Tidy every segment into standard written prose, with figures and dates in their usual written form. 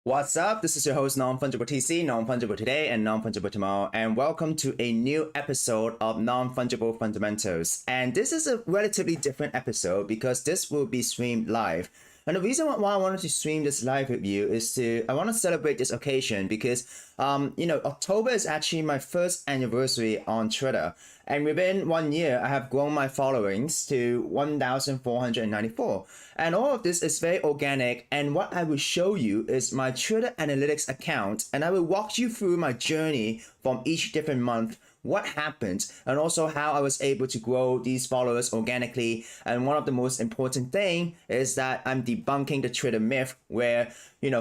What's up? This is your host, Non-Fungible TC, Non-Fungible Today and Non-Fungible Tomorrow, and welcome to a new episode of Non-Fungible Fundamentals. And this is a relatively different episode because this will be streamed live. And the reason why I wanted to stream this live with you is I want to celebrate this occasion because, October is actually my first anniversary on Twitter. And within 1 year, I have grown my followings to 1,494. And all of this is very organic. And what I will show you is my Twitter analytics account. And I will walk you through my journey from each different month, what happened, and also how I was able to grow these followers organically. And one of the most important thing is that I'm debunking the Twitter myth where,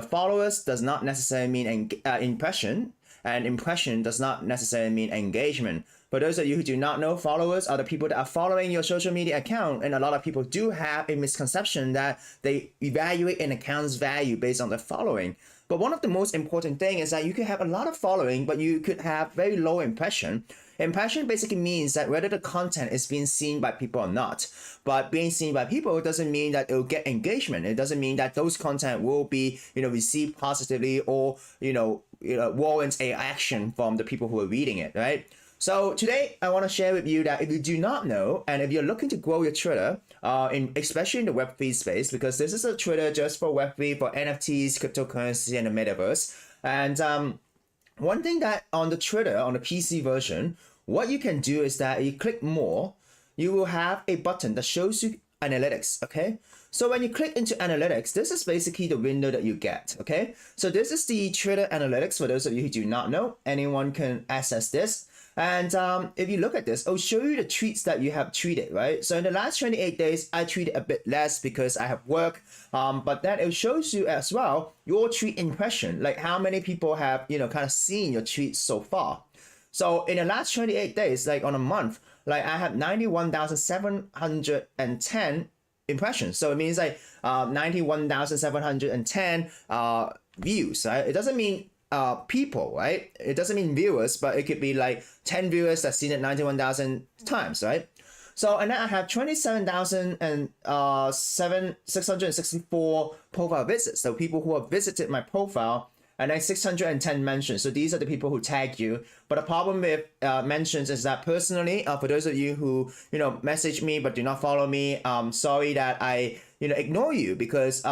followers does not necessarily mean impression, and impression does not necessarily mean engagement. For those of you who do not know, followers are the people that are following your social media account, and a lot of people do have a misconception that they evaluate an account's value based on their following. But one of the most important thing is that you could have a lot of following, but you could have very low impression. Impression basically means that whether the content is being seen by people or not. But being seen by people doesn't mean that it will get engagement. It doesn't mean that those content will be, received positively or, warrants a action from the people who are reading it, right? So today I want to share with you that if you do not know, and if you're looking to grow your Twitter, especially in the Web3 space, because this is a Twitter just for Web3, for NFTs, cryptocurrency, and the metaverse. And one thing that on the Twitter, on the PC version, what you can do is that you click more, you will have a button that shows you analytics, okay? So when you click into analytics, this is basically the window that you get, okay? So this is the Twitter analytics. For those of you who do not know, anyone can access this. And if you look at this, it'll show you the tweets that you have tweeted, right? So in the last 28 days, I tweeted a bit less because I have work. But then it shows you as well your tweet impression, like how many people have, kind of seen your tweets so far. So in the last 28 days, like on a month, like I have 91,710 impressions. So it means like 91,710 views, right? It doesn't mean people, right? It doesn't mean viewers, but it could be like 10 viewers that's seen it 91,000 times, right? So, and then I have 27,664 profile visits. So people who have visited my profile, and then 610 mentions. So these are the people who tag you. But the problem with mentions is that personally, for those of you who, message me but do not follow me, sorry that I, ignore you because,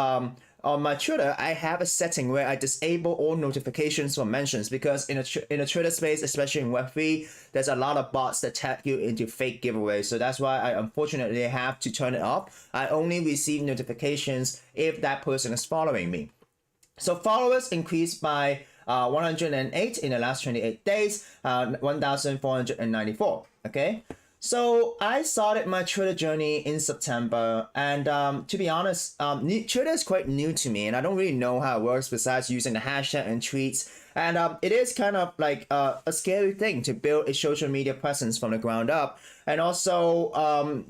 on my Twitter, I have a setting where I disable all notifications for mentions because in a Twitter space, especially in Web3, there's a lot of bots that tag you into fake giveaways. So that's why I unfortunately have to turn it off. I only receive notifications if that person is following me. So followers increased by 108 in the last 28 days, 1,494, okay? So I started my Twitter journey in September, and to be honest, Twitter is quite new to me, and I don't really know how it works besides using the hashtag and tweets. And it is kind of like a scary thing to build a social media presence from the ground up. And also,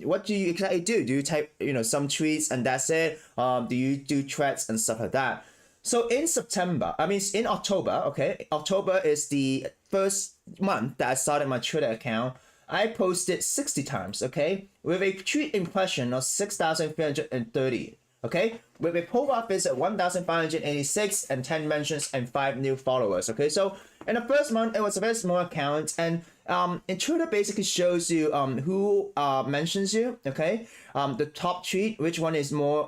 what do you exactly do? Do you type, some tweets and that's it? Do you do threads and stuff like that? So in October, okay, October is the first month that I started my Twitter account. I posted 60 times, okay, with a tweet impression of 6,330, okay, with a profile visit 1,586 and 10 mentions and 5 new followers, okay. So in the first month, it was a very small account, and Twitter basically shows you who mentions you, okay, the top tweet, which one is more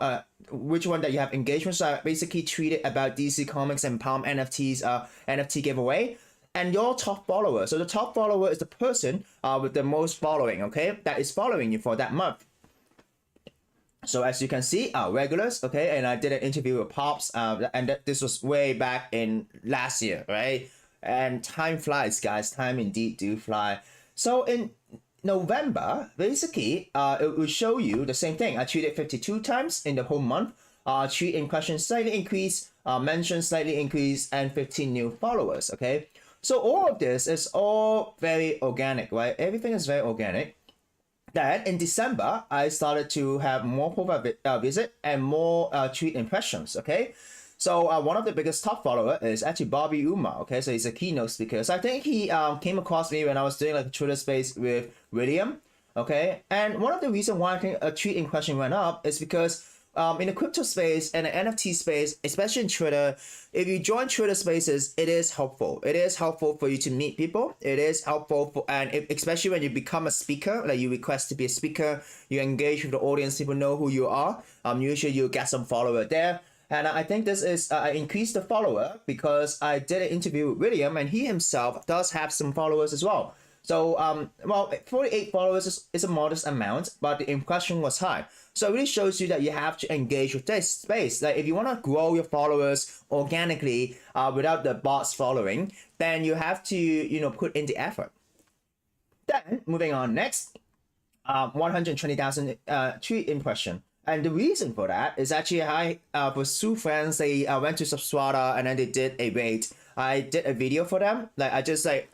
which one that you have engagement. So I basically tweeted about DC Comics and Palm NFTs NFT giveaway. And your top follower. So the top follower is the person with the most following, okay, that is following you for that month. So as you can see, regulars, okay, and I did an interview with Pops, and this was way back in last year, right? And time flies, guys. Time indeed do fly. So in November, basically, it will show you the same thing. I tweeted 52 times in the whole month. Tweet impressions slightly increased, mentions slightly increased, and 15 new followers, okay? So all of this is all very organic, right? Everything is very organic. Then in December, I started to have more profile visit and more tweet impressions, okay? So one of the biggest top follower is actually Bobby Umar, okay? So he's a keynote speaker. So I think he came across me when I was doing like a Twitter space with William, okay? And one of the reasons why I think a tweet impression went up is because in the crypto space and the NFT space, especially in Twitter, if you join Twitter spaces, it is helpful. It is helpful for you to meet people. It is helpful for, especially when you become a speaker, like you request to be a speaker, you engage with the audience, people know who you are. Usually you get some follower there. And I think this is, I increased the follower because I did an interview with William, and he himself does have some followers as well. So, well, 48 followers is a modest amount, but the impression was high. So it really shows you that you have to engage with this space. Like if you want to grow your followers organically without the bots following, then you have to, put in the effort. Then, moving on next, 120,000 tweet impression. And the reason for that is actually for two friends, they went to Subswata and then they did a raid. I did a video for them. Like I just like,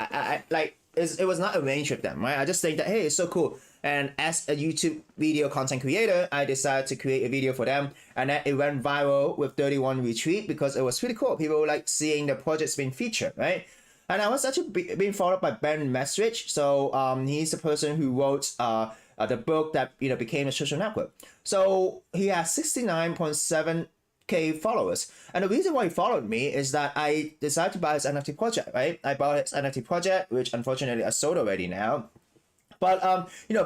it was not arranged with them, right? I just think that, hey, it's so cool. And as a YouTube video content creator, I decided to create a video for them. And then it went viral with 31 retweets because it was really cool. People were like seeing the projects being featured, right? And I was actually being followed by Ben Mesrich. So he's the person who wrote the book that became a social network. So he has 69.7K followers. And the reason why he followed me is that I decided to buy his NFT project, right? I bought his NFT project, which unfortunately I sold already now. But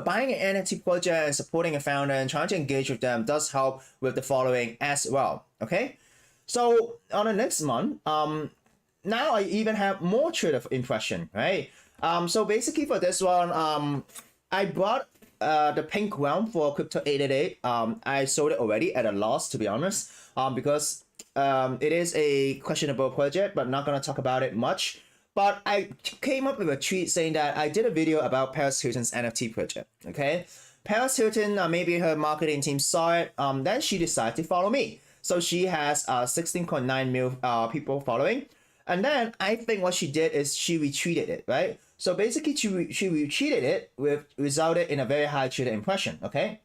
buying an NFT project and supporting a founder and trying to engage with them does help with the following as well. Okay, so on the next month, now I even have more Twitter impression, right? So basically for this one, I bought the pink realm for Crypto 888. I sold it already at a loss, to be honest, because it is a questionable project, but not gonna talk about it much. But I came up with a tweet saying that I did a video about Paris Hilton's NFT project. Okay, Paris Hilton, maybe her marketing team saw it. Then she decided to follow me. So she has 16.9 million people following. And then I think what she did is she retweeted it, right? So basically she retweeted it, resulted in a very high Twitter impression, okay?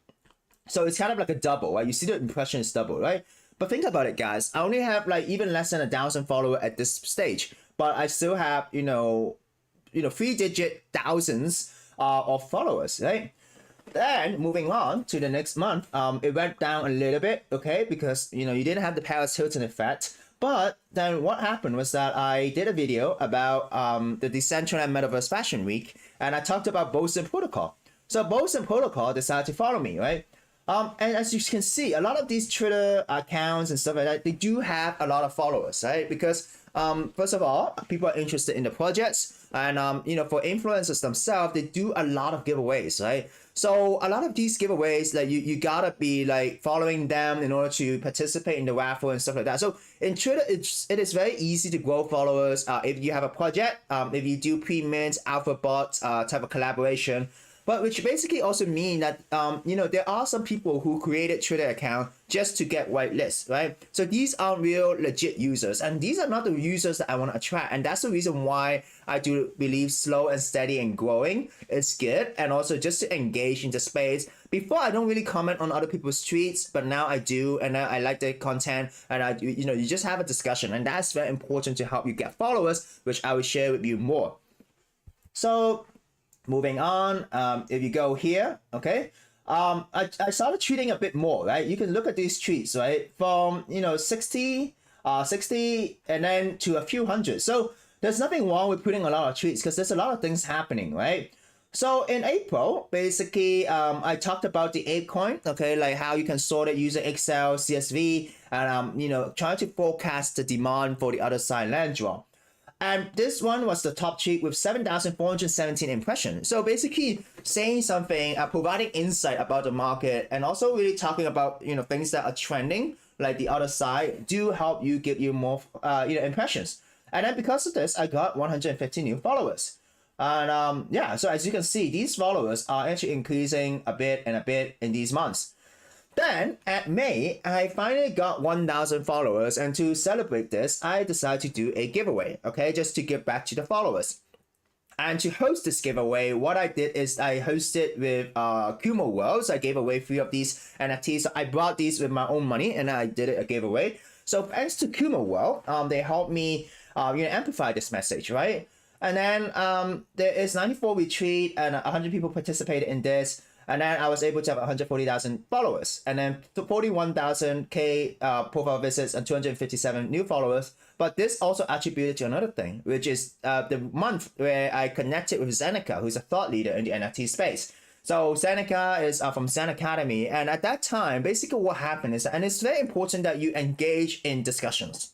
So it's kind of like a double, right? You see the impression is double, right? But think about it, guys. I only have like even less than 1,000 followers at this stage, but I still have, 3-digit thousands of followers, right? Then moving on to the next month, it went down a little bit, okay? Because, you didn't have the Paris Hilton effect. But then what happened was that I did a video about the Decentraland Metaverse Fashion Week, and I talked about Bose Protocol. So Bose Protocol decided to follow me, right? And as you can see, a lot of these Twitter accounts and stuff like that, they do have a lot of followers, right? Because first of all, people are interested in the projects, and for influencers themselves, they do a lot of giveaways, right? So a lot of these giveaways, like you gotta be like following them in order to participate in the raffle and stuff like that. So in Twitter, it is very easy to grow followers if you have a project, if you do pre-mint, alpha bot type of collaboration. But which basically also mean that there are some people who created Twitter account just to get whitelist, right? So these aren't real legit users, and these are not the users that I want to attract. And that's the reason why I do believe slow and steady and growing is good, and also just to engage in the space. Before I don't really comment on other people's tweets, but now I do, and I like the content, and you just have a discussion, and that's very important to help you get followers, which I will share with you more. So moving on, if you go here, okay, I started tweeting a bit more, right? You can look at these tweets, right? From 60, and then to a few hundred. So there's nothing wrong with putting a lot of tweets because there's a lot of things happening, right? So in April, basically, I talked about the ape coin, okay, like how you can sort it using Excel, CSV, and trying to forecast the demand for the other side land draw. And this one was the top tweet with 7,417 impressions. So basically saying something, providing insight about the market, and also really talking about, things that are trending, like the other side, do help you give you more, impressions. And then because of this, I got 150 new followers. And yeah, so as you can see, these followers are actually increasing a bit in these months. Then at May, I finally got 1,000 followers, and to celebrate this, I decided to do a giveaway, okay, just to give back to the followers. And to host this giveaway, what I did is I hosted with Kumo Worlds. I gave away 3 of these NFTs. So I bought these with my own money, and I did a giveaway. So thanks to Kumo World, they helped me amplify this message, right? And then there is 94 retweet and 100 people participated in this. And then I was able to have 140,000 followers, and then 41,000 profile visits and 257 new followers. But this also attributed to another thing, which is the month where I connected with Zeneca, who's a thought leader in the NFT space. So Zeneca is from Zen Academy, and at that time, basically what happened is, and it's very important that you engage in discussions.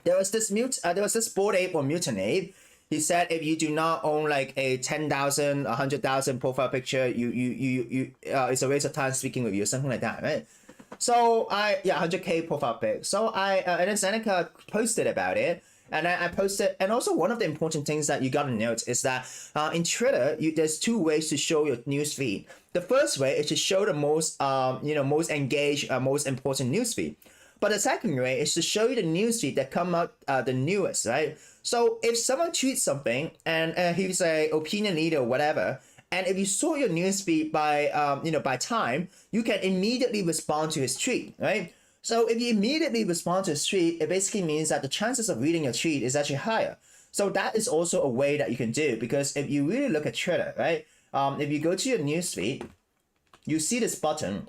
There was this Bored Ape or Mutant Ape. He said if you do not own like a 10,000, 100,000 profile picture, it's a waste of time speaking with you, something like that, right? So 100K profile pic. So and then Zeneca posted about it, and then I posted. And also one of the important things that you gotta note is that in Twitter, there's two ways to show your newsfeed. The first way is to show the most most engaged, most important newsfeed. But the second way is to show you the newsfeed that come out the newest, right? So if someone tweets something and he's a opinion leader or whatever, and if you sort your newsfeed by by time, you can immediately respond to his tweet, right? So if you immediately respond to his tweet, it basically means that the chances of reading your tweet is actually higher. So that is also a way that you can do, because if you really look at Twitter, right? If you go to your newsfeed, you see this button.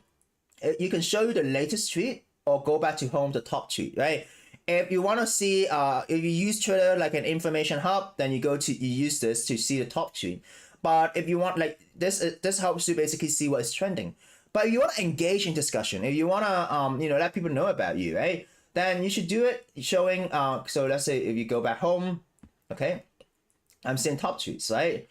You can show you the latest tweet or go back to home, the top tweet, right? If you want to see, if you use Twitter like an information hub, then you use this to see the top tweet. But if you want like this helps you basically see what is trending. But if you want to engage in discussion, if you want to let people know about you, right? Then you should do it showing. So let's say if you go back home, okay, I'm seeing top tweets, right?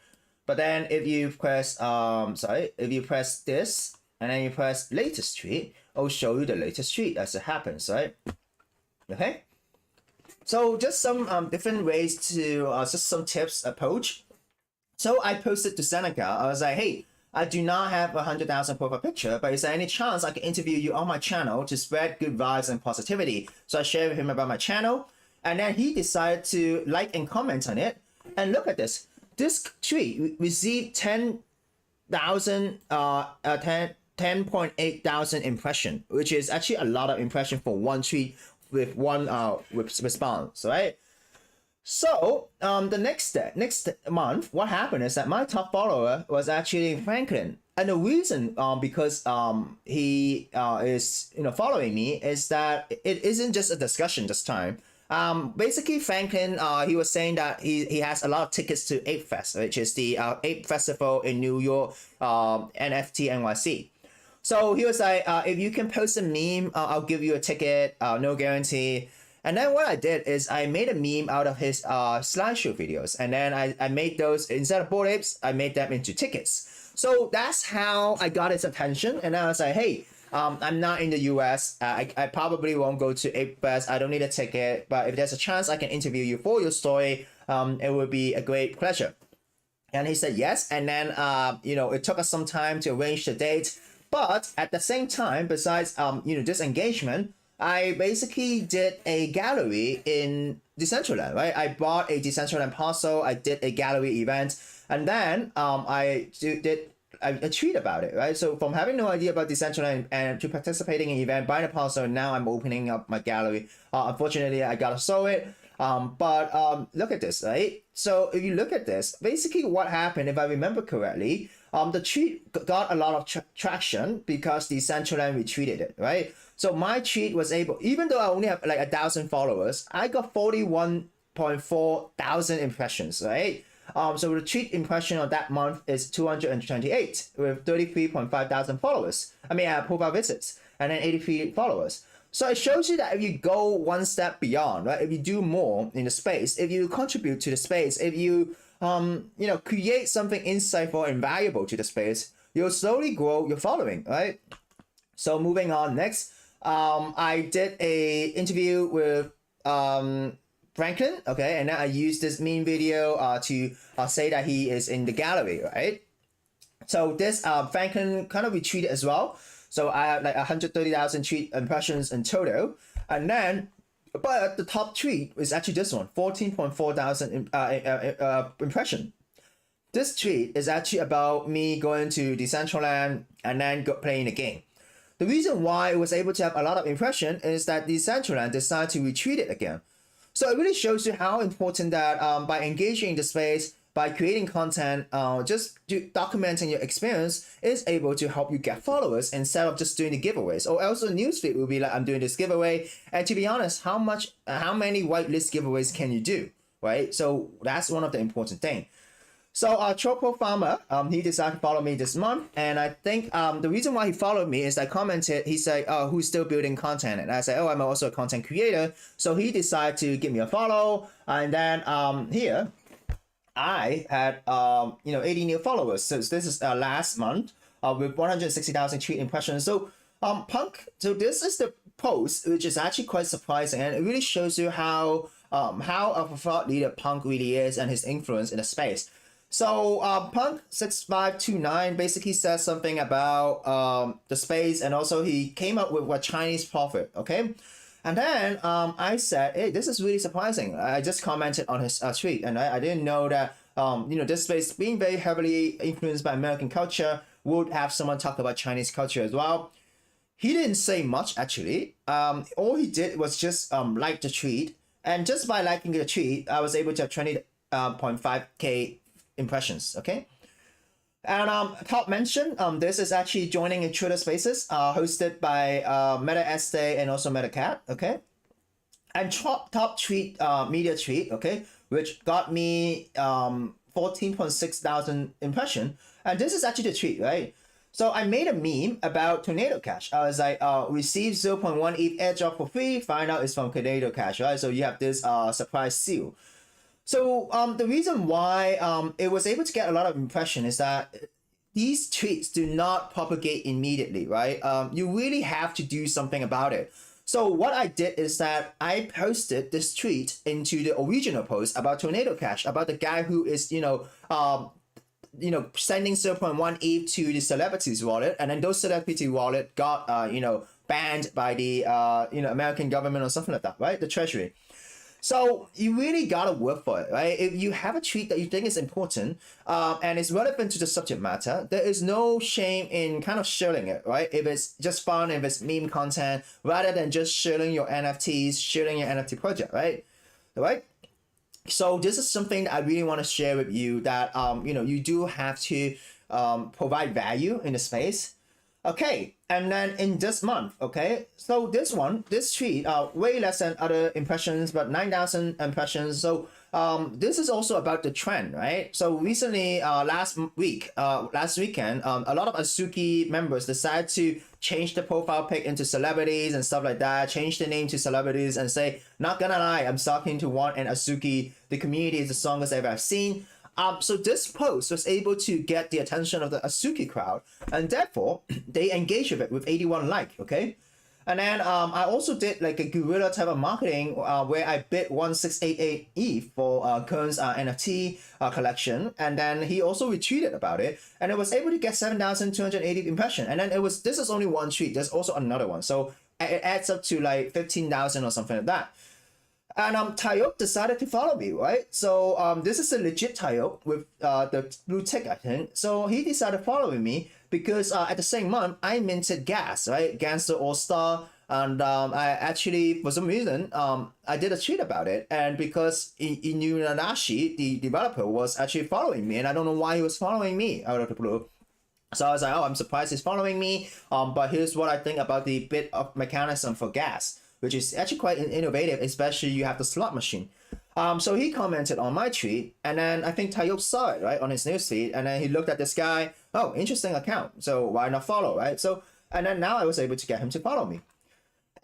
But then if you press if you press this and then you press latest tweet, it'll show you the latest tweet as it happens, right? Okay. So just some different ways to just some tips approach. So I posted to Zeneca. I was like, hey, I do not have 100,000 profile picture, but is there any chance I can interview you on my channel to spread good vibes and positivity? So I shared with him about my channel, and then he decided to like and comment on it. And look at this. This tweet received 10.8 thousand impression, which is actually a lot of impression for one tweet with one response, right? So the next month, what happened is that my top follower was actually Franklin, and the reason because he is following me is that it isn't just a discussion this time. Basically Franklin he was saying that he has a lot of tickets to Ape Fest, which is the Ape Festival in New York, NFT NYC. So he was like, if you can post a meme, I'll give you a ticket, no guarantee. And then what I did is I made a meme out of his slideshow videos. And then I made those, instead of Bored Apes, I made them into tickets. So that's how I got his attention. And then I was like, hey, I'm not in the US. I probably won't go to Ape Fest. I don't need a ticket. But if there's a chance I can interview you for your story, it would be a great pleasure. And he said yes. And then, it took us some time to arrange the date. But at the same time, besides this engagement, I basically did a gallery in Decentraland, right? I bought a Decentraland parcel, I did a gallery event, and then I did a tweet about it, right? So from having no idea about Decentraland and to participating in an event, buying a parcel, and now I'm opening up my gallery. Unfortunately, I gotta sew it. But look at this, right? So if you look at this, basically what happened, if I remember correctly, the tweet got a lot of traction because Decentraland retweeted it, right? So my tweet was able, even though I only have like 1,000 followers, I got 41.4 thousand impressions, right? So the tweet impression of that month is 228 with 33.5 thousand followers. Profile visits, and then 83 followers. So it shows you that if you go one step beyond, right? If you do more in the space, if you contribute to the space, if you create something insightful and valuable to the space, you'll slowly grow your following, right? So moving on next, I did a interview with Franklin, okay, and then I used this meme video to say that he is in the gallery, right? So this Franklin kind of retweeted as well. So I have like 130,000 tweet impressions in total, and then but the top tweet is actually this one, 14.4 thousand impression. This tweet is actually about me going to Decentraland and then playing the game. The reason why it was able to have a lot of impression is that Decentraland decided to retweet it again. So it really shows you how important that by engaging in the space, by creating content, documenting your experience is able to help you get followers instead of just doing the giveaways. Or else a newsfeed will be like, I'm doing this giveaway. And to be honest, how many whitelist giveaways can you do, right? So that's one of the important things. So Chopo Farmer, he decided to follow me this month, and I think the reason why he followed me is I commented, he said, oh, who's still building content? And I said, oh, I'm also a content creator. So he decided to give me a follow, and then here I had 80 new followers. So this is last month with 160,000 tweet impressions. So so this is the post, which is actually quite surprising, and it really shows you how of a thought leader Punk really is and his influence in the space. So Punk6529 basically says something about the space, and also he came up with a Chinese prophet, okay? And then I said, hey, this is really surprising. I just commented on his tweet, and I didn't know that this space being very heavily influenced by American culture would have someone talk about Chinese culture as well. He didn't say much actually. All he did was just like the tweet, and just by liking the tweet, I was able to have 20.5K impressions, okay? And top mention, this is actually joining in Twitter Spaces, hosted by Meta Estee and also Meta Cat, okay? And top tweet, media tweet, okay, which got me 14.6 thousand impression. And this is actually the tweet, right? So I made a meme about Tornado Cash. I was like, receive 0.1 ETH airdrop for free, find out it's from Tornado Cash, right? So you have this surprise seal. So the reason why it was able to get a lot of impression is that these tweets do not propagate immediately, right? You really have to do something about it. So what I did is that I posted this tweet into the original post about Tornado Cash, about the guy who is, sending 0.1 ETH to the celebrities wallet, and then those celebrity wallet got, banned by the, American government or something like that, right? The treasury. So you really gotta work for it, right? If you have a tweet that you think is important and it's relevant to the subject matter, there is no shame in kind of sharing it, right? If it's just fun, if it's meme content, rather than just sharing your NFTs, sharing your NFT project, right? Right? So this is something that I really want to share with you, that you do have to provide value in the space. Okay, and then in this month, okay, so this tweet, way less than other impressions, but 9,000 impressions. So this is also about the trend, right? So recently, last weekend, a lot of Azuki members decided to change the profile pic into celebrities and stuff like that, change the name to celebrities and say, not gonna lie, I'm talking to one, and Azuki, the community is the strongest I've ever seen. So this post was able to get the attention of the Azuki crowd, and therefore they engaged with it with 81 likes, okay? And then I also did like a guerrilla type of marketing where I bid 1688 ETH for Kern's NFT collection, and then he also retweeted about it, and it was able to get 7,280 impressions. And then this is only one tweet, there's also another one, so it adds up to like 15,000 or something like that. And Tayok decided to follow me, right? So this is a legit Tayok with the blue tick, I think. So he decided following me because at the same month I minted gas, right? Gangster All Star, and I actually, for some reason, I did a tweet about it, and because Inu Nanashi, the developer, was actually following me, and I don't know why he was following me out of the blue. So I was like, oh, I'm surprised he's following me. But here's what I think about the bit of mechanism for gas, which is actually quite innovative, especially you have the slot machine. So he commented on my tweet, and then I think Tayok saw it, right, on his newsfeed, and then he looked at this guy, oh, interesting account, so why not follow, right? So, and then now I was able to get him to follow me.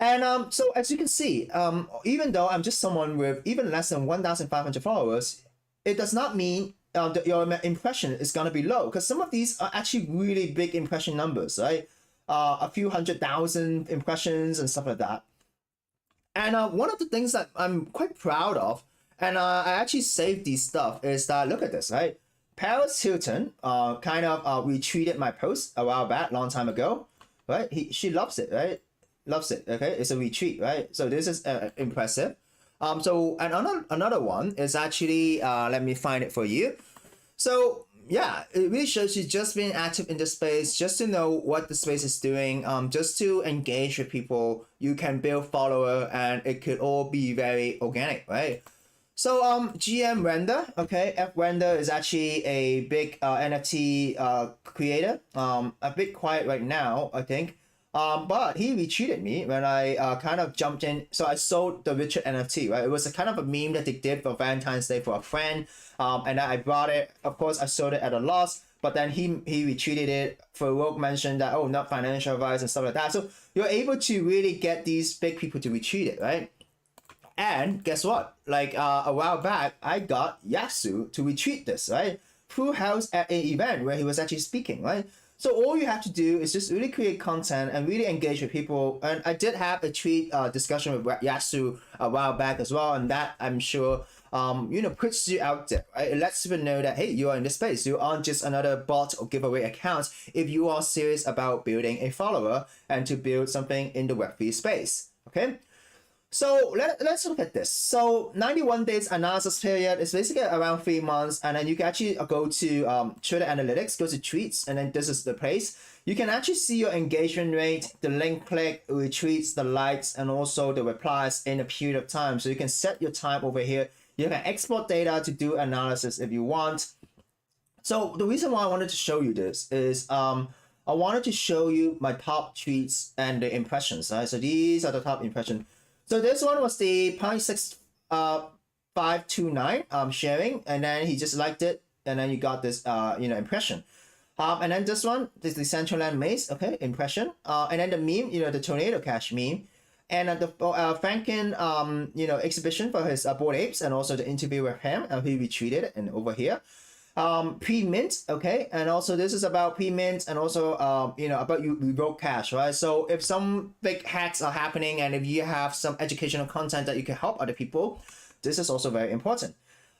And so as you can see, even though I'm just someone with even less than 1,500 followers, it does not mean that your impression is gonna be low, because some of these are actually really big impression numbers, right? A few 100,000 impressions and stuff like that. And one of the things that I'm quite proud of, and I actually saved these stuff, is that, look at this, right? Paris Hilton kind of retweeted my post a while back, long time ago, right? She loves it, right? Loves it, okay? It's a retweet, right? So this is impressive. So another one is actually, let me find it for you. So yeah, it really shows you just being active in the space, just to know what the space is doing, just to engage with people. You can build follower, and it could all be very organic, right? So GM Render, okay, F Render is actually a big NFT creator. A bit quiet right now, I think. But he retweeted me when I kind of jumped in. So I sold the Richard NFT, right? It was a kind of a meme that they did for Valentine's Day for a friend. And I brought it. Of course, I sold it at a loss. But then he retweeted it. Farouk mentioned that, oh, not financial advice and stuff like that. So you're able to really get these big people to retweet it, right? And guess what? Like a while back, I got Yasu to retweet this, right? Who house at an event where he was actually speaking, right? So all you have to do is just really create content and really engage with people. And I did have a tweet discussion with Yasu a while back as well, and that I'm sure puts you out there, right? It lets people know that hey, you are in this space. You aren't just another bot or giveaway account. If you are serious about building a follower and to build something in the Web3 space, okay? So let's look at this. So 91 days analysis period is basically around 3 months, and then you can actually go to Twitter Analytics, go to tweets, and then this is the place. You can actually see your engagement rate, the link click, retweets, the likes, and also the replies in a period of time. So you can set your time over here. You can export data to do analysis if you want. So the reason why I wanted to show you this is I wanted to show you my top tweets and the impressions. Right? So these are the top impressions. So this one was the 0.6529 sharing, and then he just liked it, and then you got this impression. And then this one, this is the Decentraland Maze, okay, impression. And then the meme, the Tornado Cash meme, and the Franken exhibition for his Bored Apes, and also the interview with him, he retweeted it, and over here. Pre-mint, okay, and also this is about pre-mint, and also about you revoke cash, right? So if some big hacks are happening, and if you have some educational content that you can help other people, this is also very important.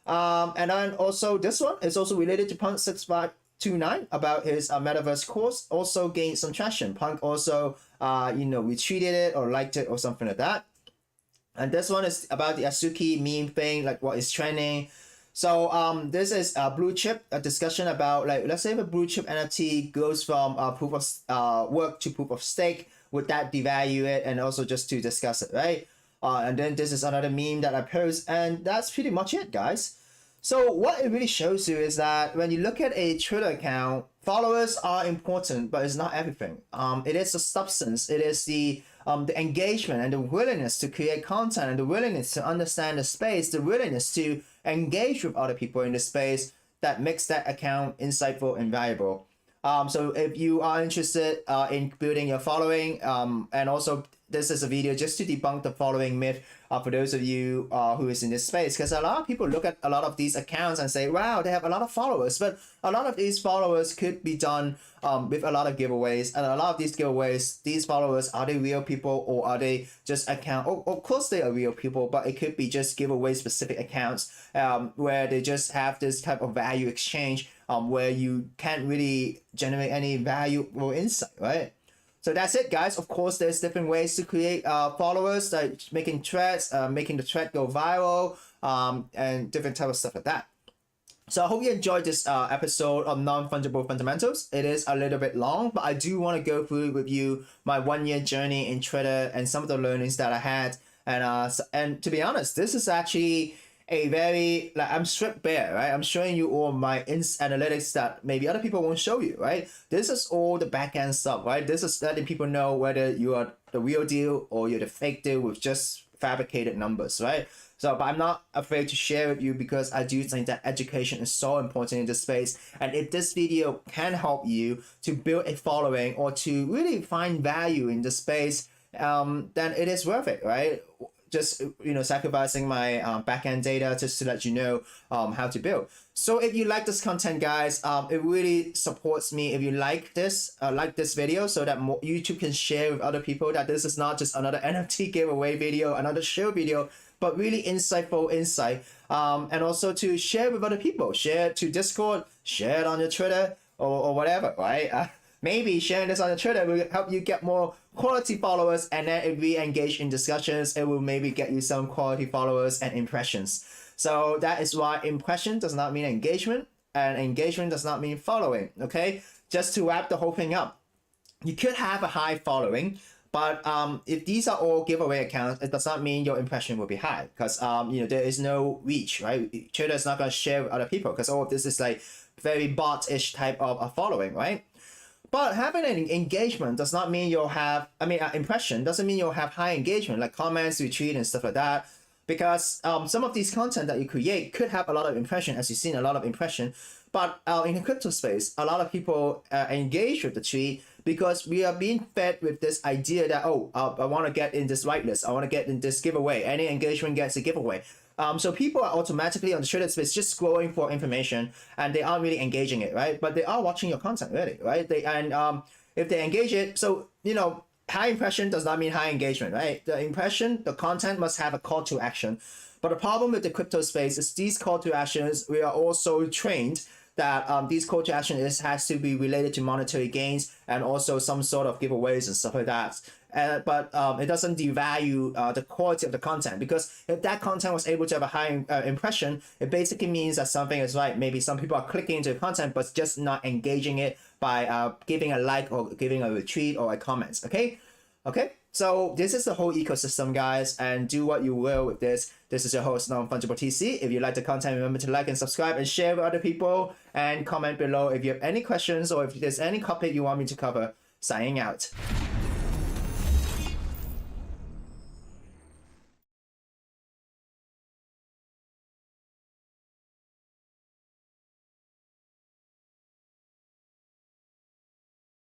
And then also this one is also related to Punk 6529 about his metaverse course, also gained some traction. Punk also retweeted it or liked it or something like that. And this one is about the Asuki meme thing, like what is trending. So this is a blue chip, a discussion about, like, let's say if a blue chip NFT goes from proof of work to proof of stake, would that devalue it? And also just to discuss it, right? And then this is another meme that I post, and that's pretty much it, guys. So what it really shows you is that when you look at a Twitter account, followers are important, but it's not everything. It is the substance. It is the engagement and the willingness to create content, and the willingness to understand the space, the willingness to engage with other people in the space that makes that account insightful and valuable. So if you are interested in building your following, and also this is a video just to debunk the following myth for those of you who is in this space, because a lot of people look at a lot of these accounts and say, wow, they have a lot of followers, but a lot of these followers could be done with a lot of giveaways, and a lot of these giveaways, these followers, are they real people or are they just account? Oh, of course they are real people, but it could be just giveaway specific accounts where they just have this type of value exchange where you can't really generate any value or insight, right? So that's it, guys. Of course, there's different ways to create followers, like making threads, making the thread go viral, and different type of stuff like that. So I hope you enjoyed this episode of Non-Fungible Fundamentals. It is a little bit long, but I do want to go through with you my 1 year journey in Twitter and some of the learnings that I had. And to be honest, this is actually a very, like, I'm stripped bare, right? I'm showing you all my analytics that maybe other people won't show you, right? This is all the back end stuff, right? This is letting people know whether you are the real deal or you're the fake deal with just fabricated numbers, right? So, but I'm not afraid to share with you because I do think that education is so important in this space. And if this video can help you to build a following or to really find value in the space, then it is worth it, right? Just sacrificing my backend data just to let you know how to build. So if you like this content, guys, it really supports me if you like this video, so that more YouTube can share with other people that this is not just another NFT giveaway video, another show video, but really insightful insight. And also to share with other people, share to Discord, share it on your Twitter or whatever, right? Maybe sharing this on the Twitter will help you get more quality followers, and then if we engage in discussions, it will maybe get you some quality followers and impressions. So that is why impression does not mean engagement, and engagement does not mean following, okay? Just to wrap the whole thing up, you could have a high following, But if these are all giveaway accounts, it does not mean your impression will be high because there is no reach, right? Twitter is not going to share with other people because all of this is like very bot-ish type of a following, right? But having an engagement does not mean you'll have, impression doesn't mean you'll have high engagement, like comments, retweet, and stuff like that. Because some of these content that you create could have a lot of impression, as you've seen a lot of impression. But in the crypto space, a lot of people engage with the tweet because we are being fed with this idea that, I want to get in this whitelist, I want to get in this giveaway. Any engagement gets a giveaway. So people are automatically on the Twitter space just scrolling for information and they aren't really engaging it, right? But they are watching your content, really, right? If they engage it, so, high impression does not mean high engagement, right? The content must have a call to action. But the problem with the crypto space is these call to actions, we are also trained that these call to action has to be related to monetary gains and also some sort of giveaways and stuff like that. But it doesn't devalue the quality of the content, because if that content was able to have a high impression, it basically means that something is right. Maybe some people are clicking into the content but just not engaging it by giving a like or giving a retweet or a comment. Okay, so this is the whole ecosystem, guys, and do what you will with this. This is your host, Non-Fungible TC. If you like the content, remember to like and subscribe and share with other people, and comment below if you have any questions or if there's any topic you want me to cover. Signing out.